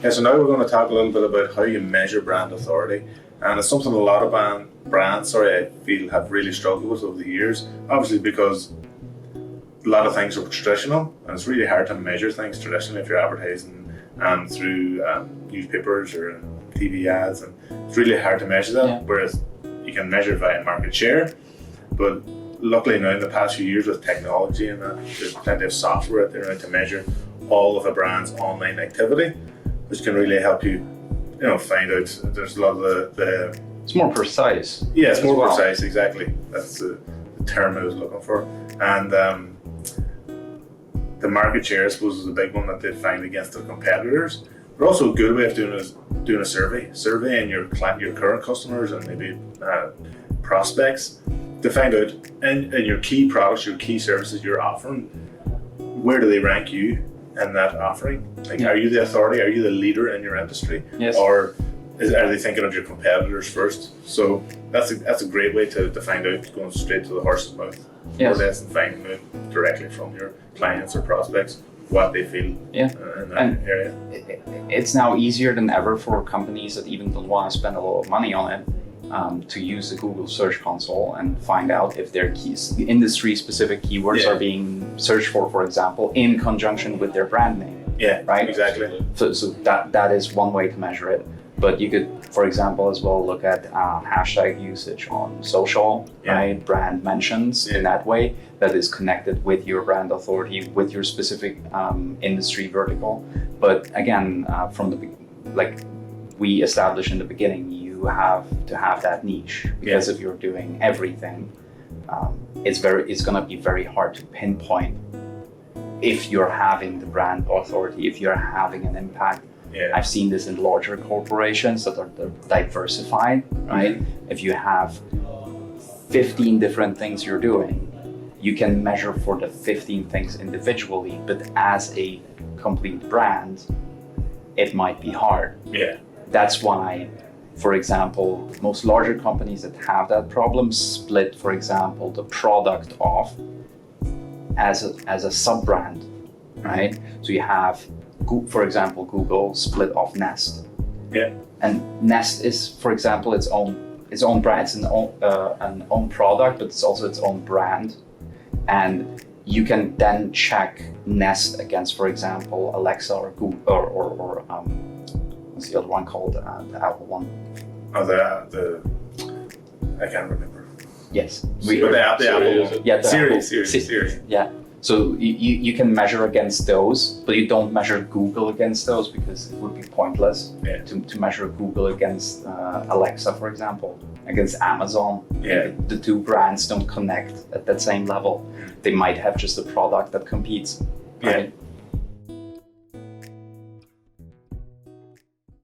Yeah, so now we're going to talk a little bit about how you measure brand authority. And it's something a lot of brands, I feel have really struggled with over the years. Obviously because a lot of things are traditional, and it's really hard to measure things traditionally if you're advertising through newspapers or TV ads, and it's really hard to measure that, whereas you can measure it via market share. But luckily now in the past few years with technology and that, there's plenty of software out there now to measure all of a brand's online activity, which can really help you, find out. There's a lot of the it's more precise. Yeah, it's more precise, exactly. That's the term I was looking for. And the market share, I suppose, is a big one that they find against their competitors. But also a good way of doing it is doing a surveying your current customers and maybe prospects to find out in your key products, your key services you're offering, where do they rank you in that offering? Are you the authority? Are you the leader in your industry? Yes. Or are they thinking of your competitors first? So that's a great way to find out, going straight to the horse's mouth. Yes. More or less, and finding out directly from your clients or prospects what they feel in that area. It's now easier than ever for companies that even don't want to spend a lot of money on it to use the Google Search Console and find out if their industry-specific keywords are being searched for example, in conjunction with their brand name. Yeah, right? Exactly. So that is one way to measure it. But you could, for example, as well look at hashtag usage on social, right? Brand mentions in that way that is connected with your brand authority, with your specific industry vertical. But again, like we established in the beginning, you have to have that niche, because if you're doing everything, it's going to be very hard to pinpoint if you're having the brand authority, if you're having an impact. Yeah. I've seen this in larger corporations that are diversified, right? Mm-hmm. If you have 15 different things you're doing, you can measure for the 15 things individually, but as a complete brand, it might be hard. Yeah. That's why, for example, most larger companies that have that problem split, for example, the product off as a sub-brand, right? So you have, for example, Google split off Nest. Yeah. And Nest is, for example, its own brand. It's an own product, but it's also its own brand. And you can then check Nest against, for example, Alexa or Google or what's the other one called? The Apple one. Oh, the I can't remember. Yes. The Apple one. Yeah. Siri. Yeah. So you can measure against those, but you don't measure Google against those, because it would be pointless to measure Google against Alexa, for example, against Amazon. Yeah. The two brands don't connect at that same level. They might have just a product that competes. Right?